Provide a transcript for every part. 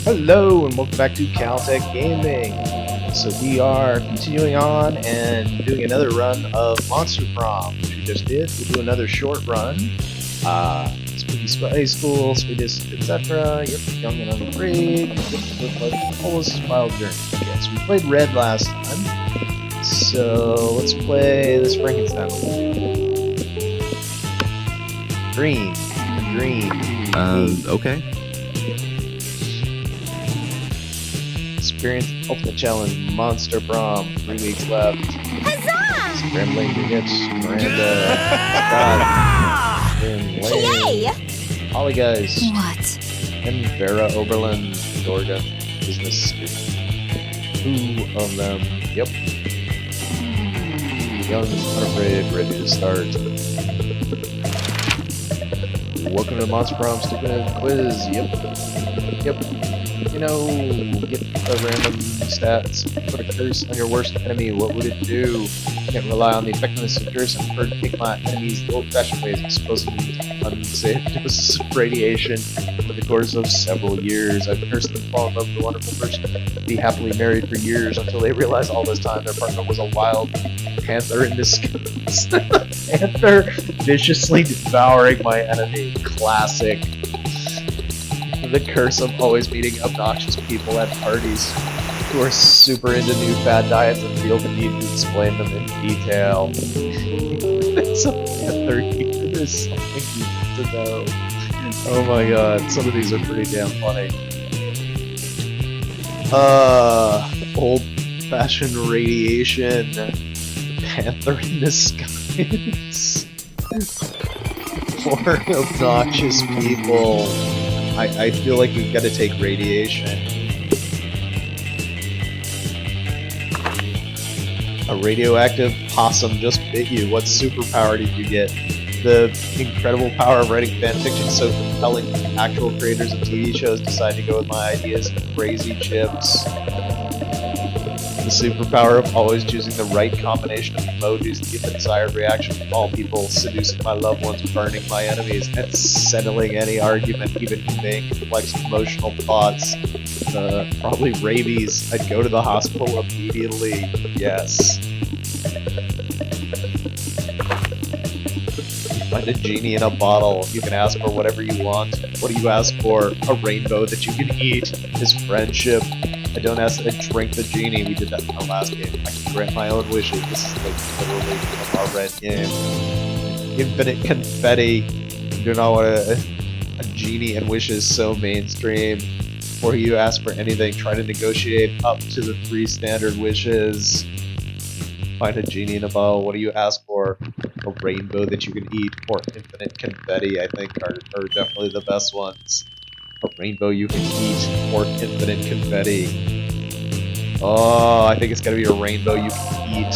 Hello and welcome back to Caltech Gaming. So we are continuing on and doing another run of Monster Prom, which we just did. We'll do another short run. Spooky High School, Sweetest, etc. Yep, Young and Unafraid. Almost Wild Journey. Yes, we played Red last time. So let's play this Frankenstein one. Green. Okay. Experience Ultimate Challenge, Monster Prom, 3 weeks left. Huzzah! Scrambling units, Miranda, Scott, Yay! Holly guys, What? and Vera Oberlin, Georgia, business student. 2 of them, yep. Young, unafraid, ready to start. Welcome to Monster Prom Stupid Quiz, yep. You know, get a random stats, put a curse on your worst enemy, what would it do? You can't rely on the effectiveness of curse and prefer to take my enemies the old-fashioned ways, exposing them to unsafe doses of radiation over the course of several years. I've cursed them to fall in love with a wonderful person, be happily married for years until they realize all this time their partner was a wild panther in disguise. Panther viciously devouring my enemy. Classic. The curse of always meeting obnoxious people at parties who are super into new fad diets and feel the need to explain them in detail. It's a panther here. There's something you need to know. Oh my god, some of these are pretty damn funny. Old-fashioned radiation. Panther in disguise. Poor obnoxious people. I feel like we've got to take radiation. A radioactive possum just bit you. What superpower did you get? The incredible power of writing fanfiction so compelling actual creators of TV shows decide to go with my ideas and crazy chips. The superpower of always choosing the right combination of emojis to get the desired reaction from all people, seducing my loved ones, burning my enemies, and settling any argument, even conveying complex emotional thoughts. Probably rabies. I'd go to the hospital immediately. Yes. You find a genie in a bottle. You can ask for whatever you want. What do you ask for? A rainbow that you can eat. His friendship. I don't ask to drink the genie. We did that in our last game. I can grant my own wishes. This is like literally from our red game. Infinite confetti. You do not want a genie and wishes so mainstream. Before you ask for anything, try to negotiate up to the 3 standard wishes. Find a genie in a bottle. What do you ask for? A rainbow that you can eat, or infinite confetti, I think are definitely the best ones. A rainbow you can eat, or infinite confetti. Oh, I think it's gotta be a rainbow you can eat.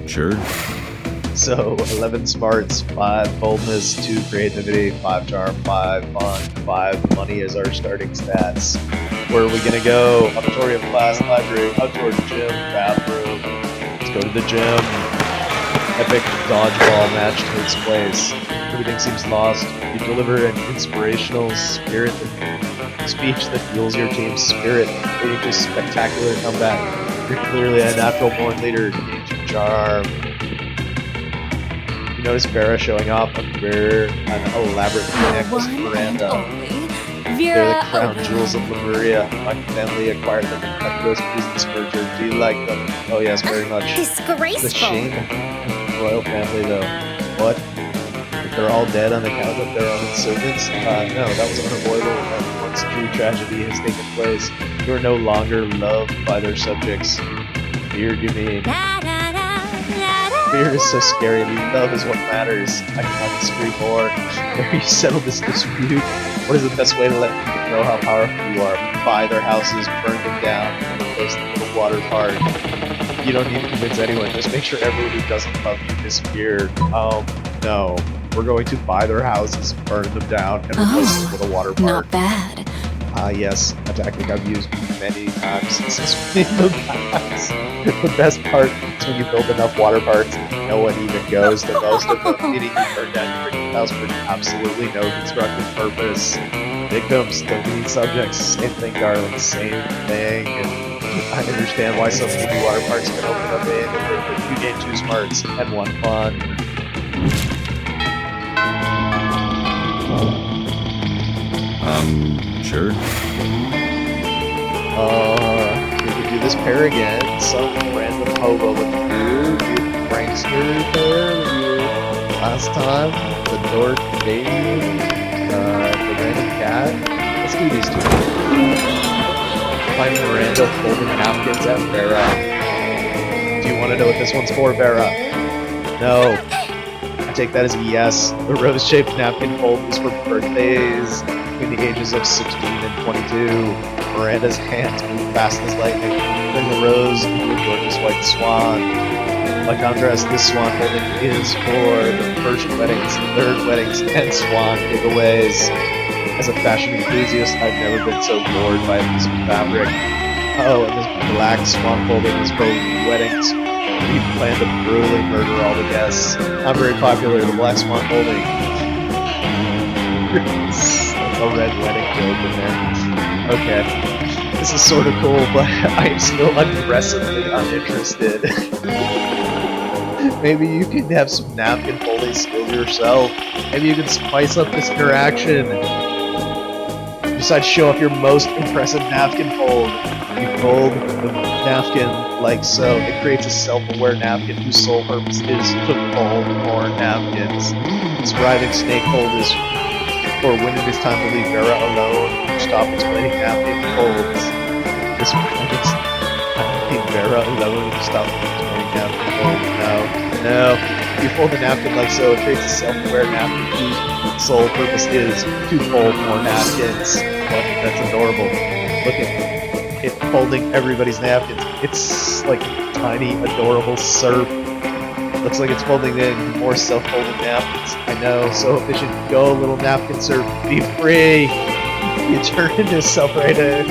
Sure. So, 11 smarts, 5 boldness, 2 creativity, 5 charm, 5 fun, 5 money as our starting stats. Where are we gonna go? Auditorium, class, library, outdoor gym, bathroom. Let's go to the gym. Epic dodgeball match takes place. Everything seems lost. You deliver an inspirational speech that fuels your team's spirit, leading to spectacular comeback. You're clearly a natural born leader. Gain to charm. You notice Vera showing off under an elaborate necklace of Miranda. They're the crown jewels of Lemuria. My family acquired them in Petros business merger. Do you like them? Oh yes, very much. Disgraceful. The shame of the royal family, though. What? If they're all dead on account of their own servants? No, that was unavoidable. And once true tragedy has taken place, you are no longer loved by their subjects. Fear, you mean? Fear is so scary. Love is what matters. I cannot disagree more. There, you settle this dispute. What is the best way to let people know how powerful you are? Buy their houses, burn them down, and replace them with a water park. You don't need to convince anyone. Just make sure everyone who doesn't love you disappear. No. We're going to buy their houses, burn them down, and replace them with a water park. Not bad. Yes, a tactic I've used many times since this The best part is when you build enough water parks, no one even goes to most of them, meaning you burn down your freaking house for absolutely no constructive purpose. Victims, deleting subjects, same thing, darling, same thing. I understand why so many water parks can open up in you gain 2 smarts and 1 fun. Sure. We could do this pair again. Some random hobo with food, you prankster pair that you last time, the dork baby, the random cat. Let's do these 2. Find Miranda folding napkins at Vera. Do you want to know what this one's for, Vera? No. I take that as a yes. The rose-shaped napkin fold is for birthdays between the ages of 16 and 22. Miranda's hands move fast as lightning, turning the rose into a gorgeous white swan. By contrast, this swan folding is for the first weddings, third weddings, and swan giveaways. As a fashion enthusiast, I've never been so bored by a piece of fabric. Oh, and this black swan folding is for weddings. We plan to brutally murder all the guests. I'm very popular, the black swan folding. A red wedding joke in there. Okay. This is sort of cool, but I am still aggressively uninterested. Maybe you can have some napkin folding skills yourself. Maybe you can spice up this interaction. Besides, show off your most impressive napkin fold. You fold the napkin like so. It creates a self-aware napkin whose sole purpose is to fold more napkins. This writhing snake fold is for when it is time to leave Vera alone. Stop explaining napkin folds. This writhing leave Vera alone. Stop explaining napkin folds. No. You fold the napkin like so. It creates a self-aware napkin whose sole purpose is to fold more napkins. Look, that's adorable. Look at it folding everybody's napkins. It's like a tiny, adorable surf. Looks like it's folding in more self-folding napkins. I know, so efficient. Go, little napkin surf. Be free. You turn into a self-rated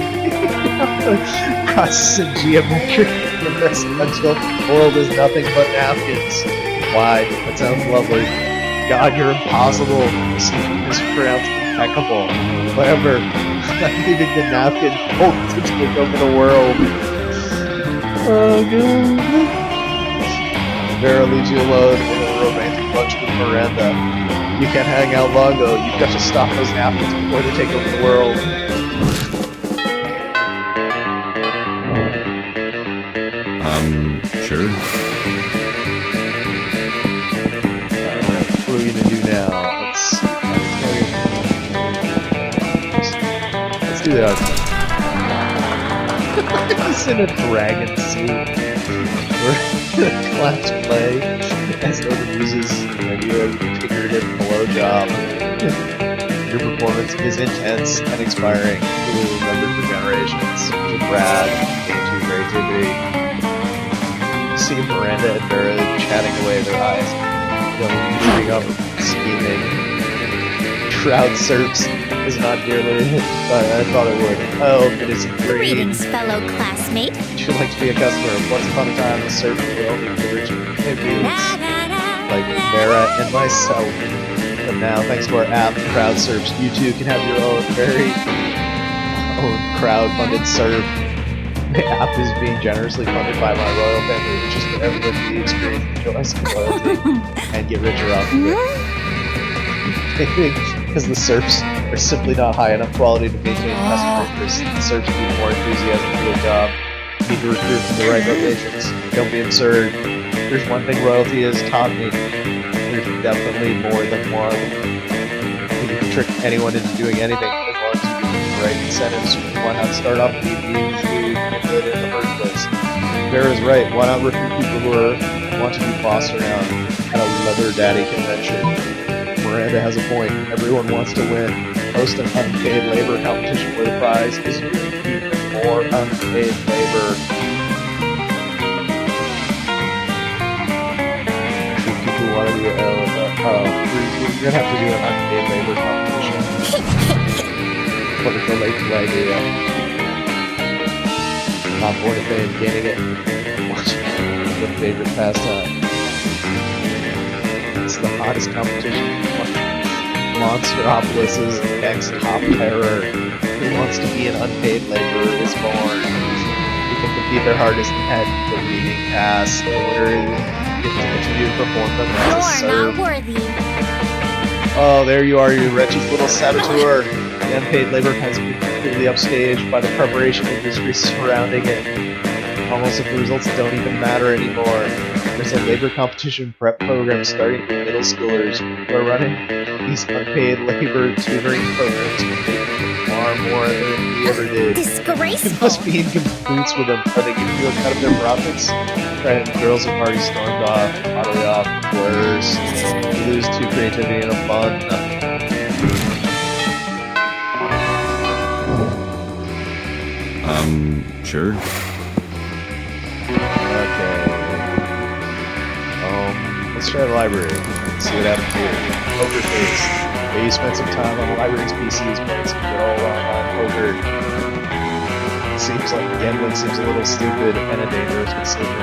processing geometric progress until the world is nothing but napkins. Why? That sounds lovely. God, you're impossible. This is pronounced impeccable. Whatever. I'm leaving the napkin fold to take over the world. Oh, God. Vera leaves you alone in a romantic lunch with Miranda. You can't hang out long though, you've got to stop those napkins before they take over the world. Sure. What are we gonna do now? Let's do that. He's in a dragon suit. Class play as though the muses regular figurative blowjob. Your performance is intense and inspiring. You will remember for generations. Brad, into creativity. See Miranda and Vera chatting away their eyes. Shooting up, scheming. Crowd surfs is not nearly but I thought it would. Oh, it is green. Greetings, fellow classmate. Would you like to be a customer? Once upon a time, the surf were only for rich individuals like Vera and myself. But now, thanks to our app, Crowd Surfs, you too can have your own very own crowd-funded surf. The app is being generously funded by my royal family, which is for everyone to experience the joys of loyalty and get richer off of it. Because the surfs are simply not high enough quality to maintain customer interest. The surfs need more enthusiasm for the job. You need to recruit from the right locations. Don't be absurd. There's one thing royalty has taught me. There's definitely more than one. You can trick anyone into doing anything as long as you give them the right incentives. Why not start off with the good in the first place? Vera's right. Why not recruit people who want to be bossed around at a leather daddy convention? Miranda has a point. Everyone wants to win. Host an unpaid labor competition where the prize is even more unpaid labor. If people want to do we're gonna have to do an unpaid labor competition. What a delightful idea. Not born to fame, gaining it. The favorite pastime. It's the hottest competition. Monsteropolis' next top terror. Who wants to be an unpaid laborer is born. People compete their hardest at the reading pass. The winner gets to interview and perform them as a You're serve. not worthy. Oh, there you are, you wretched little saboteur. The unpaid labor has been completely upstaged by the preparation industry surrounding it. Almost if the results don't even matter anymore. There's a labor competition prep program starting for middle schoolers who are running these unpaid labor tutoring programs far more than we ever did. You Disgraceful. must be in cahoots with them. Are they giving you a cut of their profits? Right, and girls have already stormed off, pottery off, blurs. You lose to creativity and fun. Sure. Okay. Let's try the library. See what happens here. Poker face. Yeah, you spent some time on the library's PCs playing some good old online poker. Seems like gambling seems a little stupid and a dangerous decision,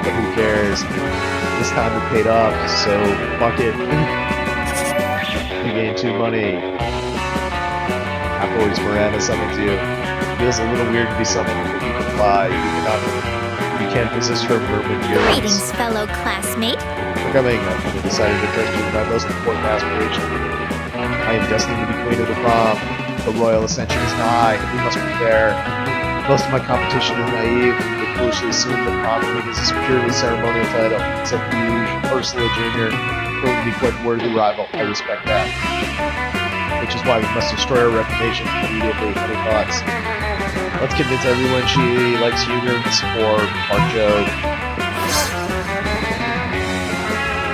but who cares? This time it paid off, so fuck it. You gained 2 money. Afterwards, Miranda summons you. It feels a little weird to be summoned, but you can fly. You can't resist her vermin gears. Greetings, fellow classmate. For coming, I've decided to trust you with my most important aspiration. I am destined to be queen of the prom. The royal ascension is nigh, and we must prepare. Most of my competition is naive, and they foolishly assume that prom queen is a purely ceremonial title. Except you, Ursula Jr., proved to be quite a worthy rival. I respect that. Which is why we must destroy her reputation immediately. Any thoughts? Let's convince everyone she likes humans or fart joke.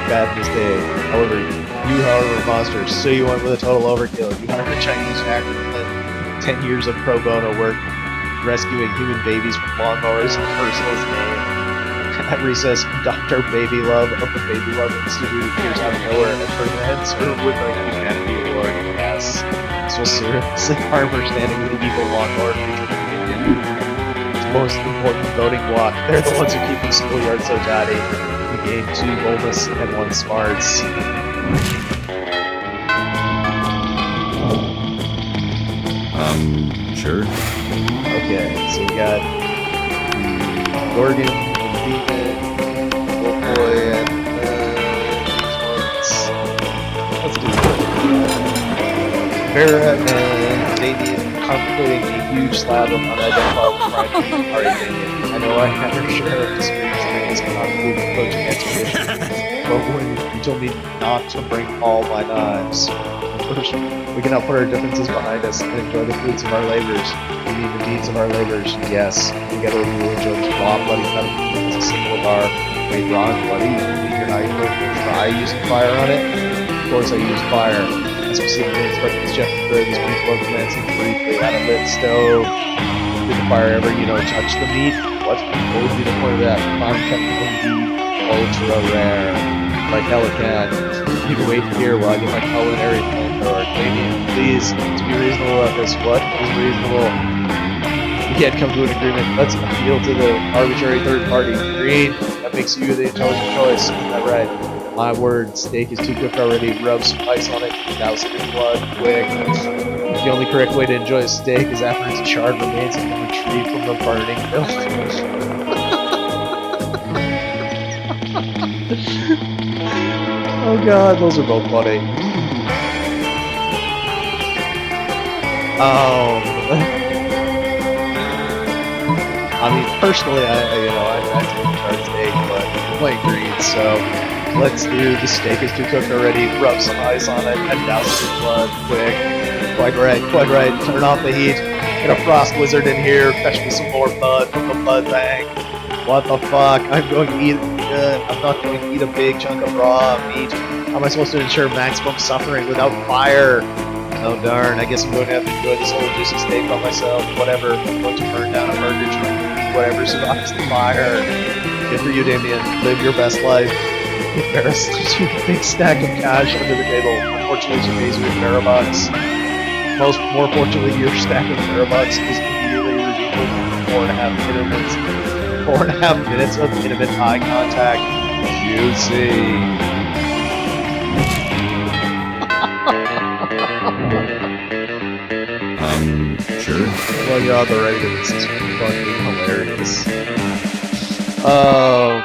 Bad mistake. However, a monster, so you went with a total overkill. You hired a Chinese actor with 10 years of pro bono work rescuing human babies from lawnmowers in Ursula's name. At recess, Dr. Baby Love of the Baby Love Institute appears out of nowhere and presents her with a humanity award. Yes. This will seriously harm her standing with the evil lawnmower creature. Most important voting block. They're the ones who keep the schoolyard so tidy. We gain 2 boldness and 1 smarts. Sure. Okay, so we got the Gorgon, the Demon, Wolf Boy, and let's do it. Vera and Damien contemplating a huge slab of unidentified crime. Alright, Damien, I know I have your share of experience in this convoluted coaching expedition, but when you told me not to bring all my knives, first, we can now put our differences behind us and enjoy the fruits of our labors. We need the deeds of our labors. Yes, together we will enjoy this raw, bloody cut as a symbol of our wait, raw and bloody. You're not even going to try using fire on it? Of course I use fire. I specifically instructed this Jeff to throw these people over glancing briefly at a lit stove. Did the fire ever, touch the meat? What would be the point of that? Fine technical indeed, ultra rare. Like hell it can. You can wait here while I get my culinary flamethrower. Damien, please, to be reasonable about this. What is reasonable? We can't come to an agreement. Let's appeal to the arbitrary third party. Green, that makes you the intelligent choice. Is that right? My word, steak is too cooked already. Rub some ice on it, douse it in blood, quick. The only correct way to enjoy a steak is after its charred remains have been retrieved from the burning filth. Oh god, those are both funny. I mean, personally, I take charred steak, but I'm playing green, so let's do the steak is too cooked already, rub some ice on it, and douse it in blood, quick. Quite right, turn off the heat, get a frost wizard in here, fetch me some more blood from the blood bank. What the fuck, I'm not going to eat a big chunk of raw meat. How am I supposed to ensure maximum suffering without fire? Oh darn, I guess I'm going to have to enjoy this whole juicy steak by myself. Whatever, I'm going to burn down a burger joint. Whatever survives the fire. Good for you, Damien. Live your best life. Vera slips you a big stack of cash under the table. Unfortunately, she pays you with Verabucks. More fortunately, your stack of Verabucks is immediately redeemable for 4.5 minutes. 4.5 minutes of intimate eye contact. Juicy. Sure. Well, you're on the right of this. This is fucking hilarious. Oh.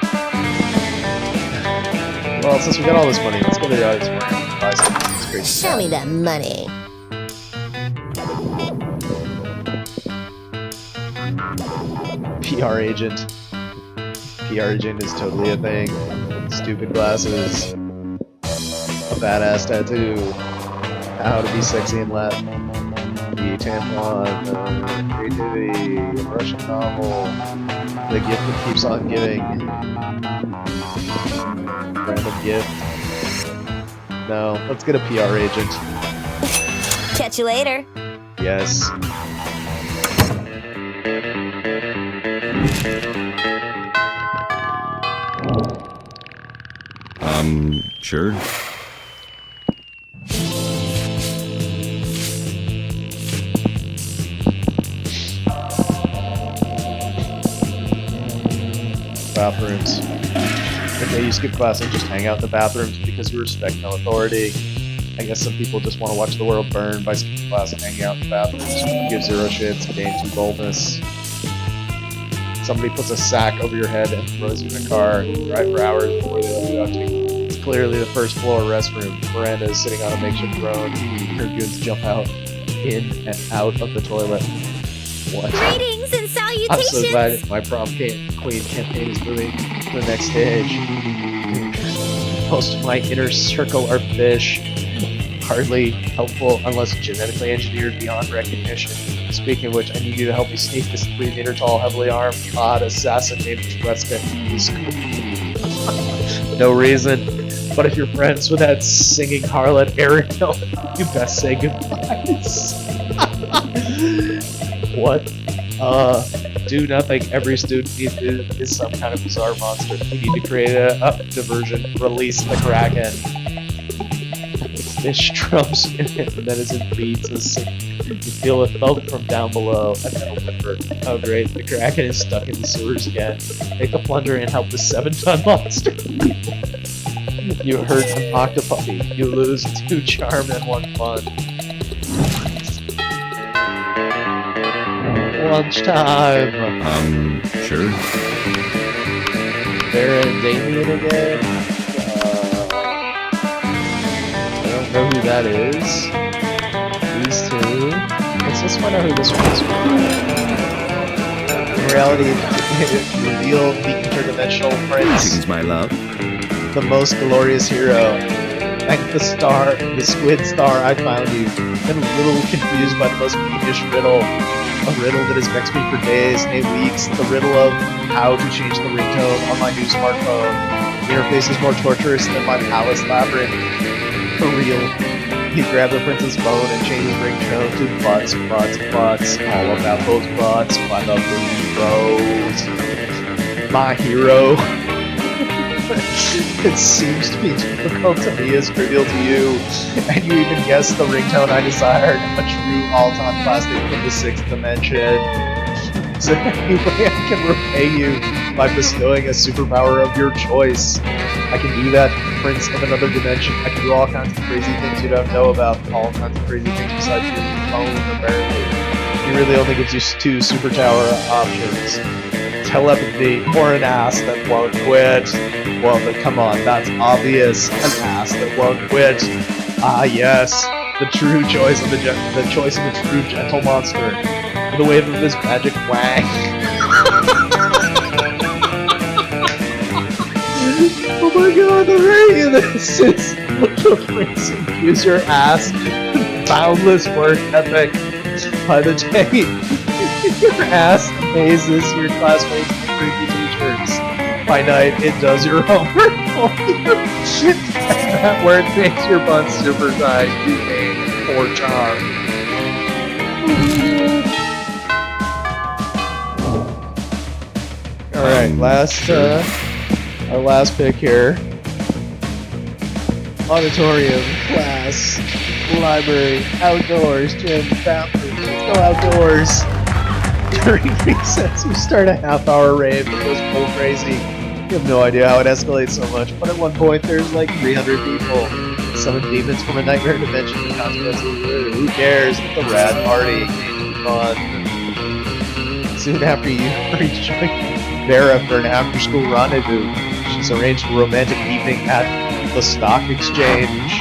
Well, since we got all this money, let's go to the audience and buy something. It's great. Show me that money. PR agent. PR agent is totally a thing. Stupid glasses. A badass tattoo. How to be sexy and Latin. The tampon. Creativity. A Russian novel. The gift that keeps on giving. Random gift. No, let's get a PR agent. Catch you later. Yes. Sure. Bathrooms. Okay, you skip class and just hang out in the bathrooms because you respect no authority. I guess some people just want to watch the world burn by skipping class and hanging out in the bathrooms. Give zero shits, gain some boldness. Somebody puts a sack over your head and throws you in a car. You drive for hours before they let you out to. It's clearly the first floor restroom. Miranda is sitting on a makeshift throne. Her goons jump out, in and out of the toilet. What? Greetings and I'm salutations. so glad my prom queen campaign is moving to the next stage. Most of my inner circle are fish. Hardly helpful unless genetically engineered beyond recognition. Speaking of which, I need you to help me sneak this 3-meter-tall, heavily armed, odd assassin named Shwetska into school. No reason, but if you're friends with that singing harlot Ariel, you best say goodbyes. What? Do nothing. Every student is some kind of bizarre monster. We need to create a diversion. Release the Kraken. Fish drums in it, and then as it beats and sings, you feel a thump from down below, and then a whimper. Oh great, the Kraken is stuck in the sewers again. Make a plunder and help the 7-ton monster. You hurt an octopuppy. You lose 2 charm and 1 fun. Lunchtime. Sure. Vera and Damien again. I don't know who that is. These two. Let's find out who this one is. In reality, it revealed the interdimensional prince. Greetings, my love. The most glorious hero. Thank the star, the squid star, I found you. Been a little confused by the most fiendish riddle. A riddle that has vexed me for days, nay weeks. The riddle of how to change the ringtone on my new smartphone. The interface is more torturous than my palace labyrinth. For real. He grabbed the prince's phone and changed his ringtone to butts, butts, butts. All about those butts by the Booty Bros. My hero. It seems to be difficult to me as trivial to you, and you even guessed the ringtone I desired, a true all-time plastic from the 6th dimension. So anyway, I can repay you by bestowing a superpower of your choice. I can do that, Prince of another dimension. I can do all kinds of crazy things you don't know about, all kinds of crazy things besides your phone, apparently. He really only gives you 2 superpower options. Telepathy, or an ass that won't quit. Well, but come on, that's obvious. An ass that won't quit. Ah, yes, the true choice of the choice of a true gentle monster. With a wave of his magic wang. Oh my god, the rating of this is the prince infuse your ass with boundless work ethic. By the day your ass amazes your classmates and freaky teachers. By night, it does your homework for you. That word makes your butt super tight. You gain 4 charm. Alright, our last pick here. Auditorium, class, library, outdoors, gym, bathroom. Let's go outdoors. During recess, we start a half-hour rave that goes full crazy. You have no idea how it escalates so much, but at one point there's like 300 people. Summon demons from a nightmare dimension. The consequences are good. Who cares? It's a rad party. Fun. Soon after you rejoin Vera for an after-school rendezvous, she's arranged a romantic evening at the stock exchange.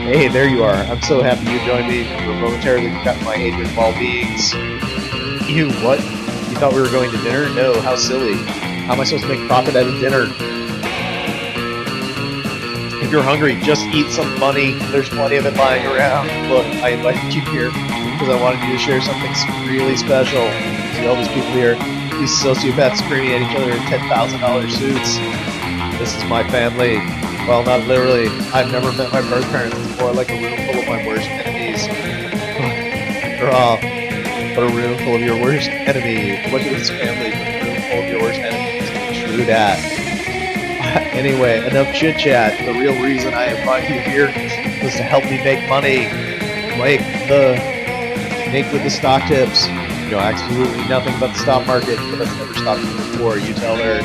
Hey, there you are. I'm so happy you joined me. We're momentarily got my hatred of all beings. You, what? You thought we were going to dinner? No, how silly. How am I supposed to make profit at a dinner? If you're hungry, just eat some money. There's plenty of it lying around. Look, I invited you here because I wanted you to share something really special. See all these people here, these sociopaths screaming at each other in $10,000 suits. This is my family. Well, not literally. I've never met my birth parents before, like a room full of my worst enemies. But a room full of your worst enemy. What is this family? A room full of your worst enemies. True that. Anyway, enough chit chat. The real reason I brought you here was to help me make money. Make with the stock tips. You know absolutely nothing about the stock market, but that's never stopped me before. You tell her,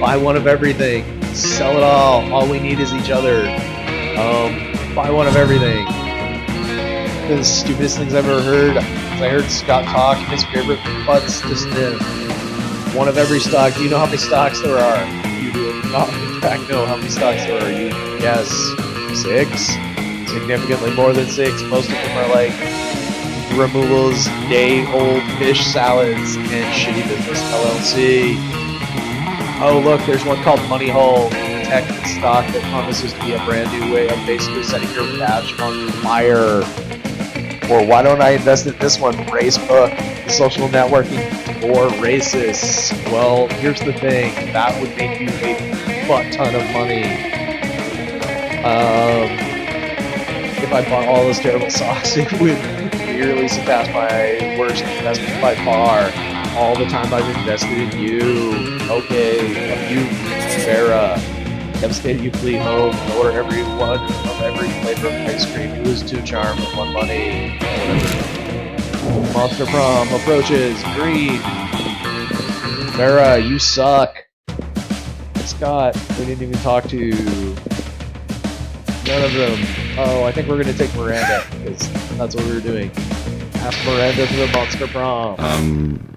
buy one of everything, sell it all. All we need is each other. Buy one of everything. The stupidest things I've ever heard. I heard Scott talk, his favorite butts to sniff. One of every stock. Do you know how many stocks there are? You do not, in fact, know how many stocks there are. You guess 6? Significantly more than 6. Most of them are like removals, day-old fish salads, and shitty business LLC. Oh look, there's one called Money Hole, a tech stock that promises to be a brand new way of basically setting your cash on fire. Or why don't I invest in this one, Racebook, social networking for racists? Well, here's the thing, that would make you a butt ton of money. If I bought all those terrible stocks, it would clearly surpass my worst investment by far. All the time I've invested in you. Okay, of you, Vera. Devastated you flee home and order every one of every flavor of ice cream. Who is too charmed with one money? Whatever. Monster Prom approaches. Green. Vera, you suck. Scott, we didn't even talk to none of them. Oh, I think we're gonna take Miranda, because that's what we were doing. Ask Miranda to the Monster Prom.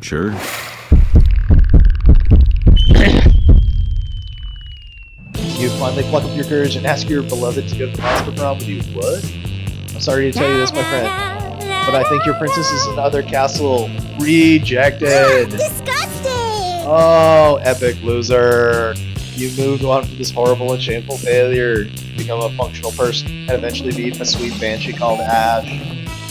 Sure. You finally pluck up your courage and ask your beloved to go to the Monster Prom with you. What? I'm sorry to tell you this, my friend, but I think your princess is in other castle. Rejected. Disgusting! Oh, epic loser. You moved on from this horrible and shameful failure to become a functional person and eventually meet a sweet banshee called Ash.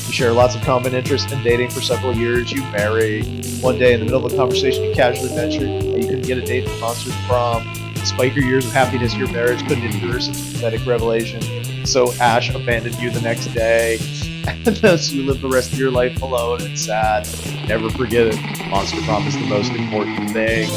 You share lots of common interests in dating for several years. You marry. One day, in the middle of a conversation, you casually mentioned that you couldn't get a date at Monster's Prom. Despite your years of happiness, your marriage couldn't endure such a pathetic revelation. So Ash abandoned you the next day. And thus you live the rest of your life alone and sad. Never forget it. Monster Prom is the most important thing.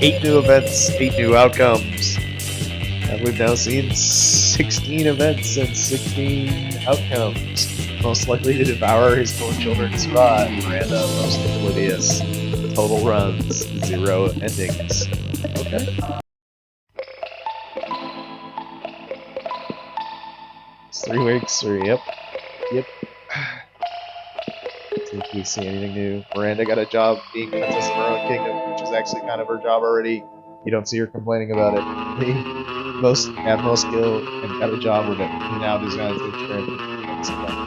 8 new events, 8 new outcomes. And we've now seen 16 events and 16 outcomes. Most likely to devour his own children's spot. Miranda, most oblivious. The total runs, 0 endings. Okay. It's 3 weeks, or yep. See if we see anything new. Miranda got a job being princess of her own kingdom, which is actually kind of her job already. You don't see her complaining about it. Most admiral skill and got a job with it. He now designs the trip.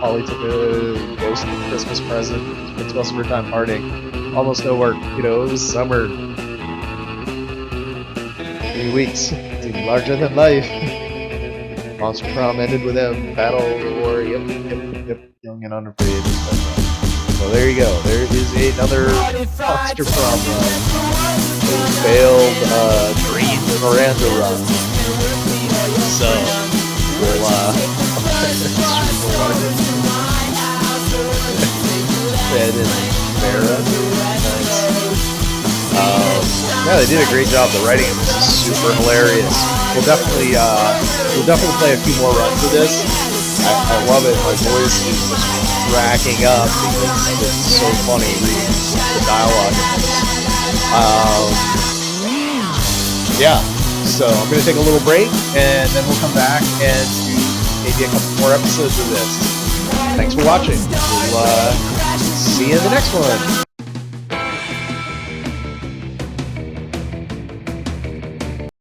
Holly took a ghost Christmas present. It's most of her time partying. Almost no work. You know, it was summer. 3 weeks. Seemed larger than life. Monster Prom ended with them. Battle war. Yep. Young and unafraid. So there you go. There is another Monster Prom run. A failed Green Miranda run. So we'll Fred and Vera. Nice. Yeah, they did a great job. The writing of this is super hilarious. We'll definitely play a few more runs of this. I love it. My voice is just cracking up because it's so funny reading the dialogue in this. Yeah, so I'm going to take a little break, and then we'll come back and do maybe a couple more episodes of this. Thanks for watching. We'll see you in the next one.